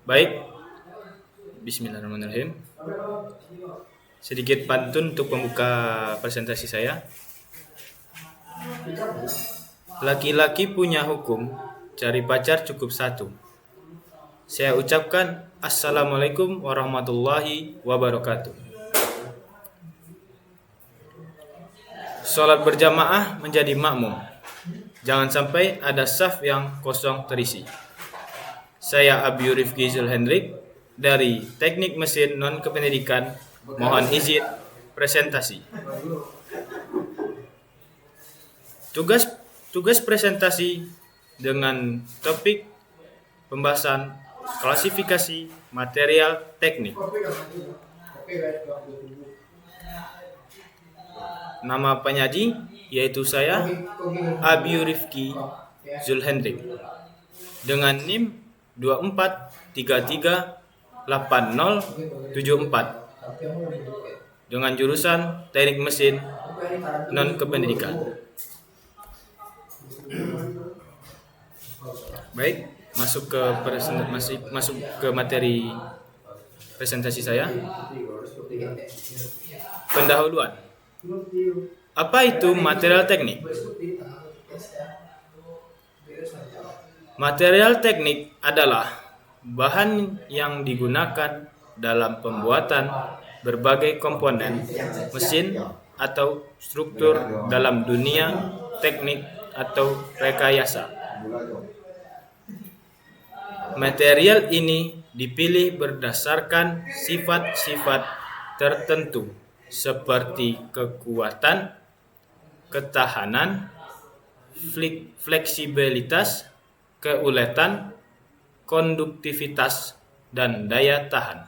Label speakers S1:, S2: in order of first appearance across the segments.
S1: Baik, bismillahirrahmanirrahim. Sedikit pantun untuk pembuka presentasi saya. Laki-laki punya hukum, cari pacar cukup satu. Saya ucapkan Assalamualaikum warahmatullahi wabarakatuh. Sholat berjamaah menjadi makmum. Jangan sampai ada saf yang kosong terisi. Saya Abiy Rifki Zulhendrik dari Teknik Mesin Non Kependidikan. Mohon izin presentasi. Tugas presentasi dengan topik pembahasan klasifikasi material teknik. Nama penyaji yaitu saya Abiy Rifki Zulhendrik dengan NIM 24338074 dengan jurusan Teknik Mesin Non Kependidikan. Baik, masuk ke materi presentasi saya. Pendahuluan. Apa itu material teknik? Material teknik adalah bahan yang digunakan dalam pembuatan berbagai komponen mesin atau struktur dalam dunia teknik atau rekayasa. Material ini dipilih berdasarkan sifat-sifat tertentu seperti kekuatan, ketahanan, fleksibilitas, keuletan, konduktivitas, dan daya tahan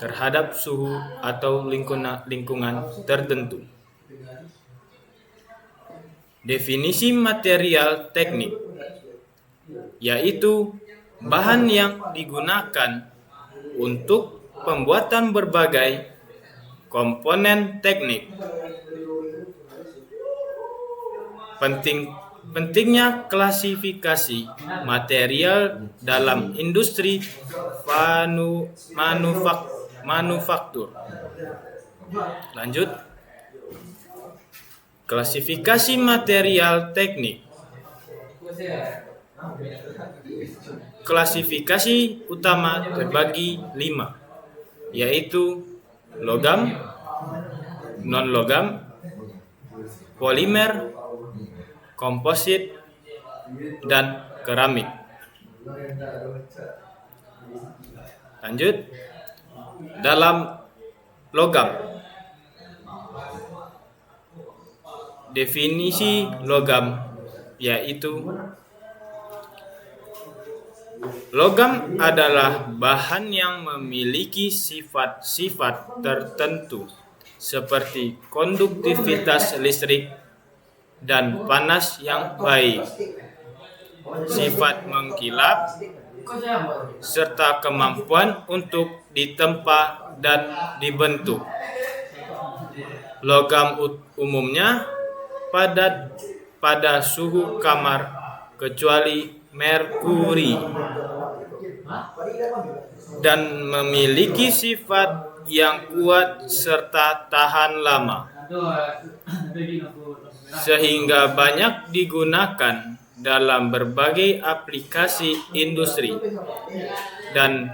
S1: terhadap suhu atau lingkungan tertentu. Definisi material teknik yaitu bahan yang digunakan untuk pembuatan berbagai komponen teknik. Pentingnya klasifikasi material dalam industri manufaktur. Lanjut. Klasifikasi material teknik. Klasifikasi utama terbagi 5, yaitu logam, non-logam, polimer, komposit, dan keramik. Lanjut. Dalam logam. Definisi logam yaitu logam adalah bahan yang memiliki sifat-sifat tertentu seperti konduktivitas listrik dan panas yang baik, sifat mengkilap, serta kemampuan untuk ditempa dan dibentuk. Logam umumnya padat pada suhu kamar kecuali merkuri dan memiliki sifat yang kuat serta tahan lama, sehingga banyak digunakan dalam berbagai aplikasi industri dan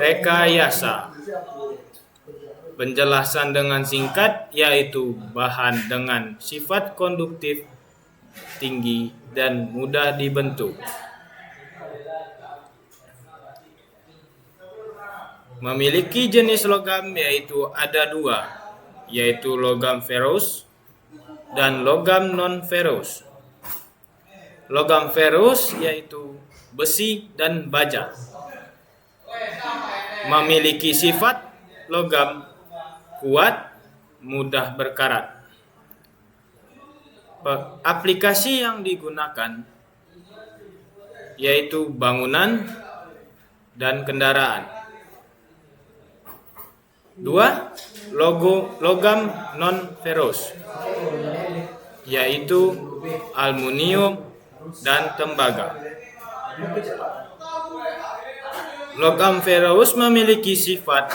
S1: rekayasa. Penjelasan dengan singkat yaitu bahan dengan sifat konduktif tinggi dan mudah dibentuk. Memiliki jenis logam yaitu ada 2, yaitu logam ferrous dan logam non-ferrous. Logam ferrous yaitu besi dan baja. Memiliki sifat logam kuat, mudah berkarat. Aplikasi yang digunakan yaitu bangunan dan kendaraan. 2. Logam non-ferrous yaitu aluminium, dan tembaga. Logam ferrous memiliki sifat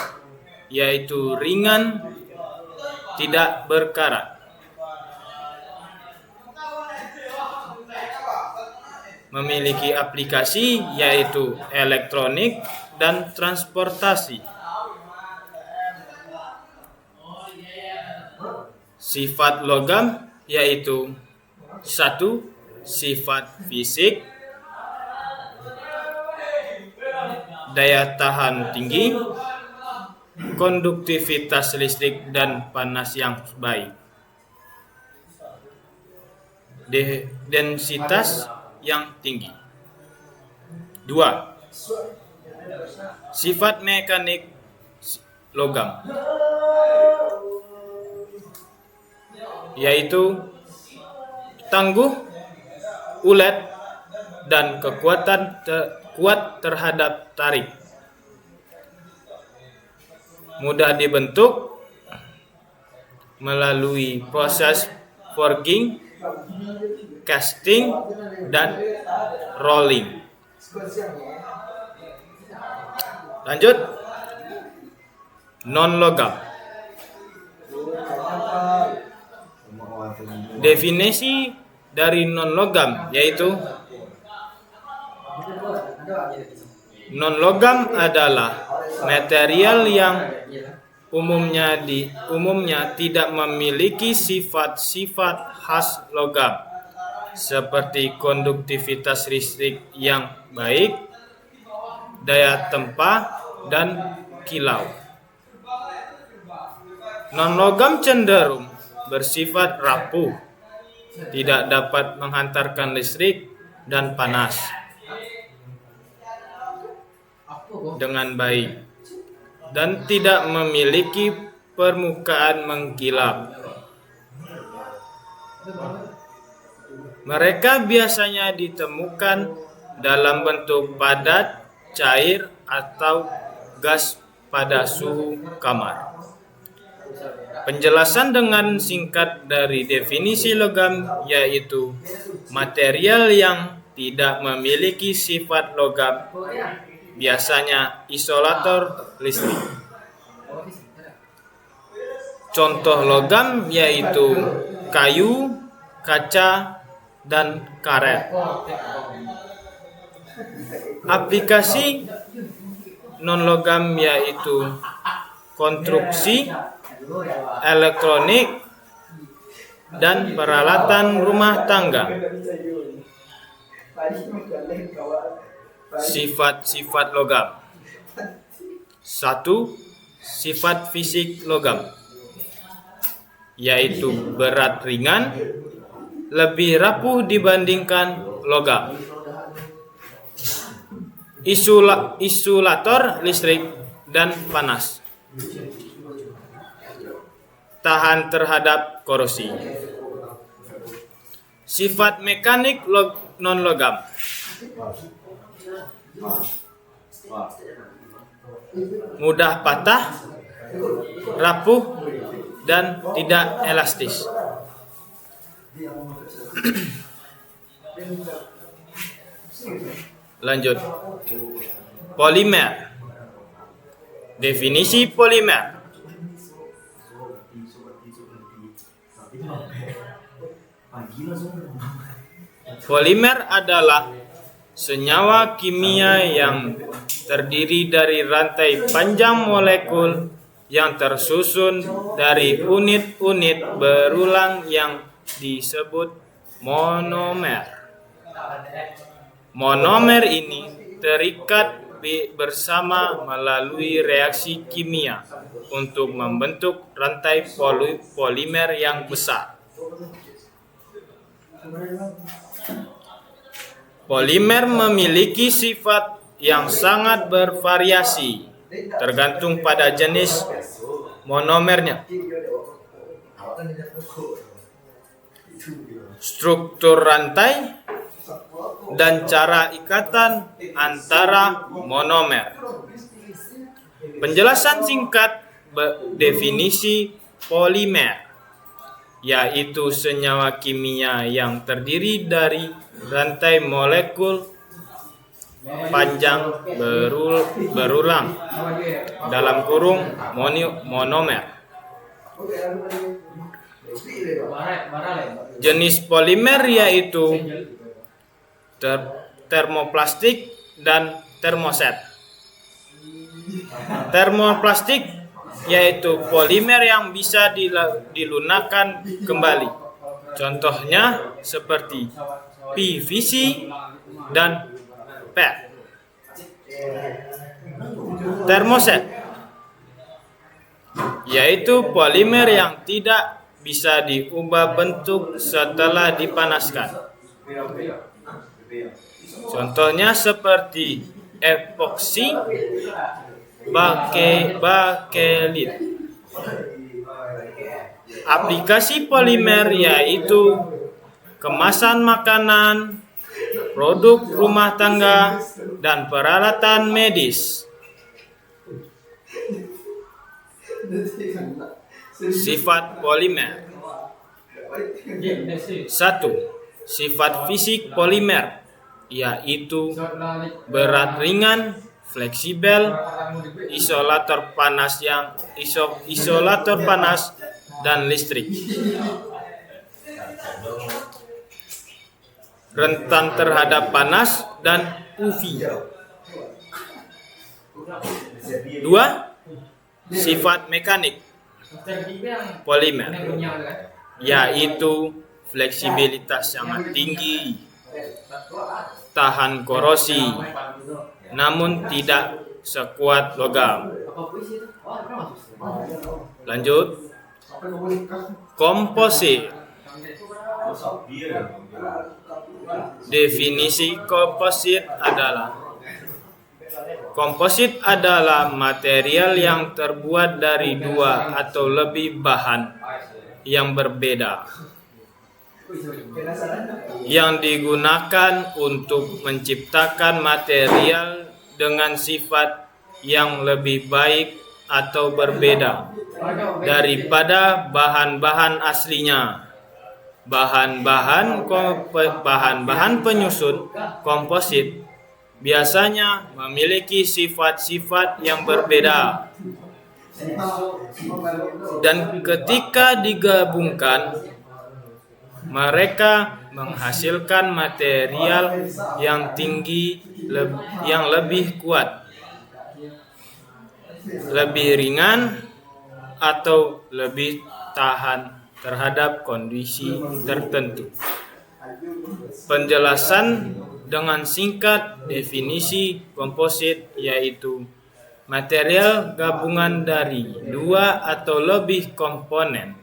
S1: yaitu ringan, tidak berkarat. Memiliki aplikasi yaitu elektronik dan transportasi. Sifat logam yaitu 1. Sifat fisik, daya tahan tinggi, konduktivitas listrik dan panas yang baik, densitas yang tinggi. 2. Sifat mekanik logam yaitu tangguh, ulet, dan kekuatan kuat terhadap tarik. Mudah dibentuk melalui proses forging, casting, dan rolling. Lanjut, non-logam. Definisi dari non-logam yaitu non-logam adalah material yang umumnya tidak memiliki sifat-sifat khas logam seperti konduktivitas listrik yang baik, daya tempa, dan kilau. Non-logam cenderung bersifat rapuh, tidak dapat menghantarkan listrik dan panas dengan baik, dan tidak memiliki permukaan mengkilap. Mereka biasanya ditemukan dalam bentuk padat, cair, atau gas pada suhu kamar. Penjelasan dengan singkat dari definisi logam yaitu material yang tidak memiliki sifat logam, biasanya isolator listrik. Contoh logam yaitu kayu, kaca, dan karet. Aplikasi non-logam yaitu konstruksi, elektronik, dan peralatan rumah tangga. Sifat-sifat logam. 1. Sifat fisik logam yaitu berat ringan, lebih rapuh dibandingkan logam. Isolator listrik dan panas. Tahan terhadap korosi. Sifat mekanik non-logam. Mudah patah, rapuh, dan tidak elastis. Lanjut. Polimer. Definisi polimer. Polimer adalah senyawa kimia yang terdiri dari rantai panjang molekul yang tersusun dari unit-unit berulang yang disebut monomer. Monomer ini terikat bersama melalui reaksi kimia untuk membentuk rantai polimer yang besar. Polimer memiliki sifat yang sangat bervariasi tergantung pada jenis monomernya, struktur rantai, dan cara ikatan antara monomer. Penjelasan singkat definisi polimer. yaitu senyawa kimia yang terdiri dari rantai molekul panjang berulang dalam kurung monomer. Jenis polimer yaitu termoplastik dan termoset. Termoplastik yaitu polimer yang bisa dilunakkan kembali. Contohnya seperti PVC dan PET. Termoset yaitu polimer yang tidak bisa diubah bentuk setelah dipanaskan. Contohnya seperti epoksi bakelit. Aplikasi polimer yaitu kemasan makanan, produk rumah tangga, dan peralatan medis. Sifat polimer. 1. Sifat fisik polimer yaitu berat ringan, fleksibel, isolator panas dan listrik. Rentan terhadap panas dan UV. 2. Sifat mekanik polimer yaitu fleksibilitas sangat tinggi, tahan korosi, namun tidak sekuat logam. Lanjut. Komposit. Definisi komposit adalah material yang terbuat dari dua atau lebih bahan yang berbeda yang digunakan untuk menciptakan material dengan sifat yang lebih baik atau berbeda daripada bahan-bahan aslinya. Bahan-bahan penyusun komposit biasanya memiliki sifat-sifat yang berbeda, dan ketika digabungkan, mereka menghasilkan material yang lebih kuat, lebih ringan, atau lebih tahan terhadap kondisi tertentu. Penjelasan dengan singkat definisi komposit yaitu material gabungan dari dua atau lebih komponen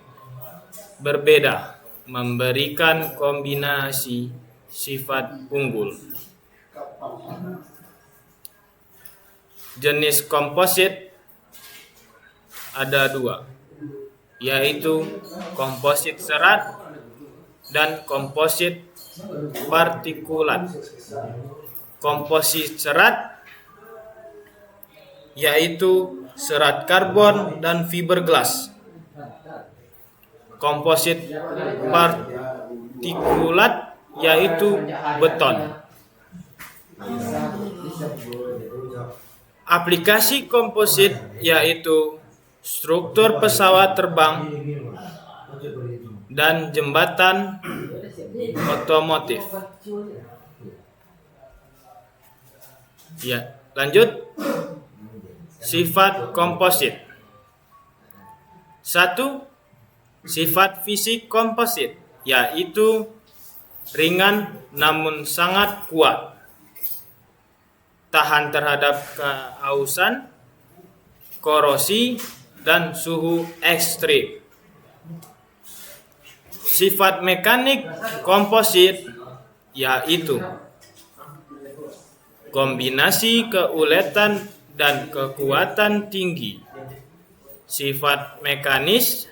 S1: berbeda memberikan kombinasi sifat unggul. Jenis komposit ada dua, yaitu komposit serat dan komposit partikulat. Komposit serat yaitu serat karbon dan fiberglass. Komposit partikulat yaitu beton. Aplikasi komposit yaitu struktur pesawat terbang dan jembatan otomotif. Ya, lanjut. Sifat komposit. 1. Sifat fisik komposit yaitu ringan namun sangat kuat, tahan terhadap keausan, korosi, dan suhu ekstrim. Sifat mekanik komposit yaitu kombinasi keuletan dan kekuatan tinggi. Sifat mekanis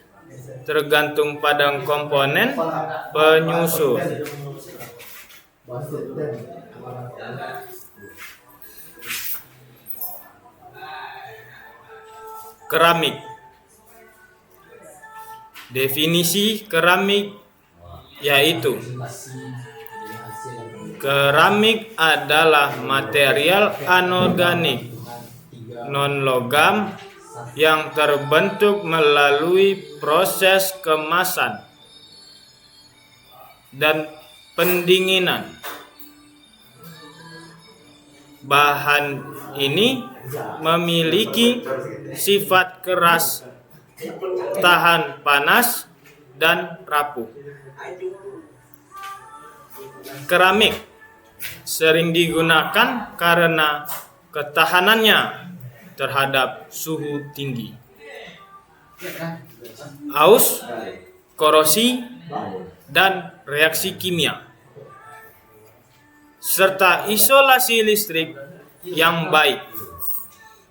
S1: tergantung pada komponen penyusun. Keramik. Definisi keramik yaitu keramik adalah material anorganik non-logam yang terbentuk melalui proses kemasan dan pendinginan. Bahan ini memiliki sifat keras, tahan panas, dan rapuh. Keramik sering digunakan karena ketahanannya terhadap suhu tinggi, aus, korosi, dan reaksi kimia, serta isolasi listrik yang baik.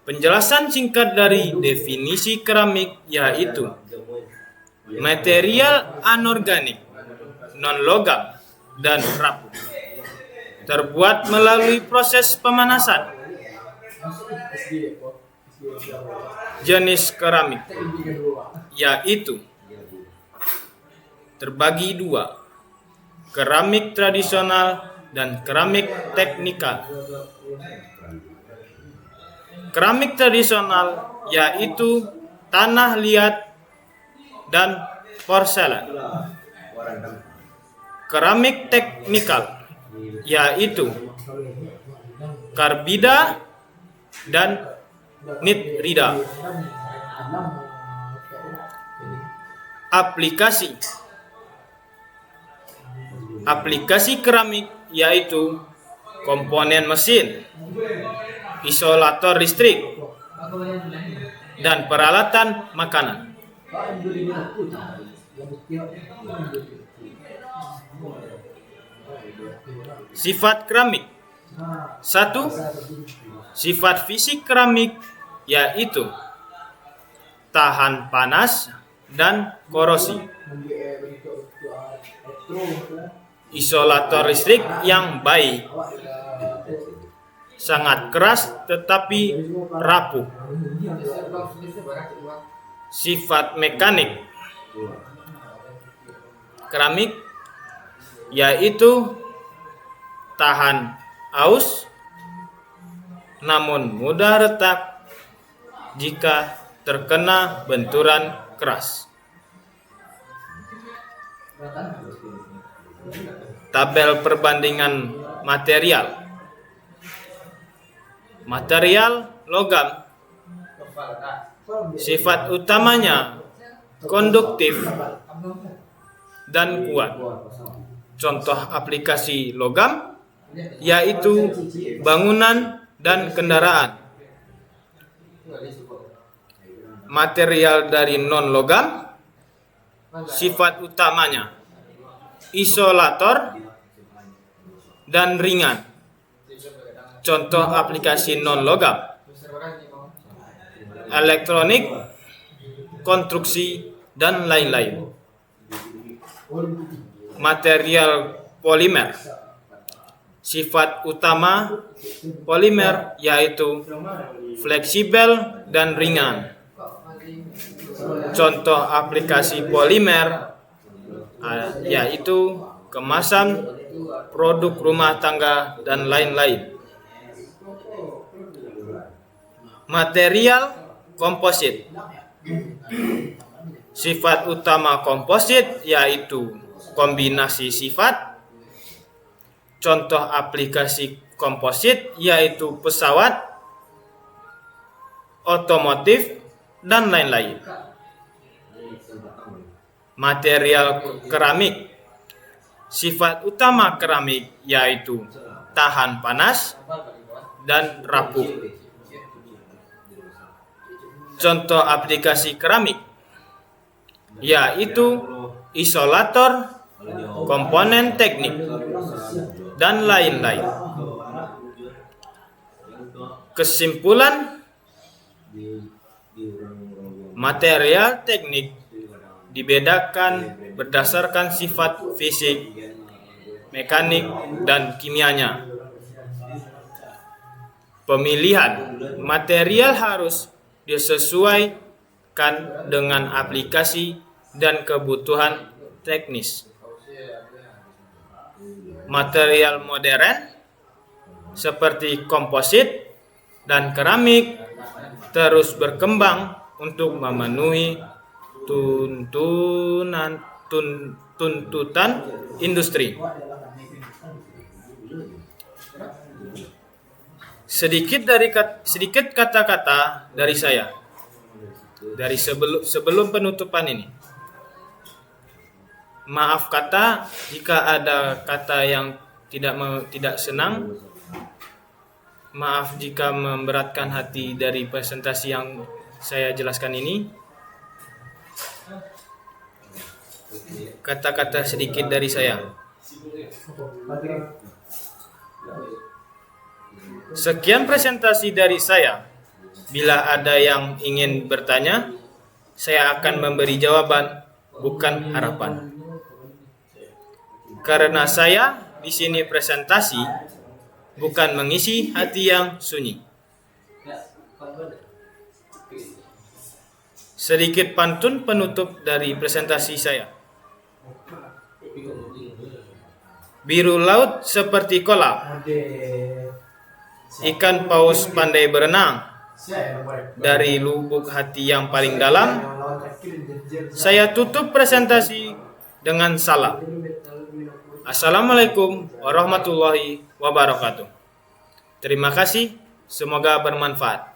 S1: Penjelasan singkat dari definisi keramik yaitu material anorganik, non-logam, dan rapuh, terbuat melalui proses pemanasan. Jenis keramik yaitu terbagi dua, keramik tradisional dan keramik teknikal. Keramik tradisional yaitu tanah liat dan porselen. Keramik teknikal yaitu karbida dan nitrida. Aplikasi keramik yaitu komponen mesin, isolator listrik, dan peralatan makanan. Sifat keramik. 1. Sifat fisik keramik yaitu tahan panas dan korosi. Isolator listrik yang baik, sangat keras tetapi rapuh. Sifat mekanik keramik yaitu tahan aus namun mudah retak jika terkena benturan keras. Tabel perbandingan material. Material logam, sifat utamanya konduktif dan kuat. Contoh aplikasi logam yaitu bangunan dan kendaraan. Material dari non-logam, sifat utamanya isolator dan ringan. Contoh aplikasi non-logam: elektronik, konstruksi, dan lain-lain. Material polimer. Sifat utama polimer yaitu fleksibel dan ringan. Contoh aplikasi polimer yaitu kemasan, produk rumah tangga, dan lain-lain. Material komposit. Sifat utama komposit yaitu kombinasi sifat. Contoh aplikasi komposit yaitu pesawat, otomotif, dan lain-lain. Material keramik. Sifat utama keramik yaitu tahan panas dan rapuh. Contoh aplikasi keramik yaitu isolator, komponen teknik, dan lain-lain. Kesimpulan, material teknik dibedakan berdasarkan sifat fisik, mekanik, dan kimianya. Pemilihan material harus disesuaikan dengan aplikasi dan kebutuhan teknis. Material modern seperti komposit dan keramik terus berkembang untuk memenuhi tuntutan industri. Sedikit kata-kata dari saya dari sebelum penutupan ini. Maaf kata jika ada kata yang tidak senang. Maaf jika memberatkan hati dari presentasi yang saya jelaskan ini. Kata-kata sedikit dari saya. Sekian presentasi dari saya. Bila ada yang ingin bertanya, saya akan memberi jawaban, bukan harapan. Karena saya di sini presentasi, bukan mengisi hati yang sunyi. Sedikit pantun penutup dari presentasi saya. Biru laut seperti kolam, ikan paus pandai berenang. Dari lubuk hati yang paling dalam, saya tutup presentasi dengan salam. Assalamualaikum warahmatullahi wabarakatuh. Terima kasih, semoga bermanfaat.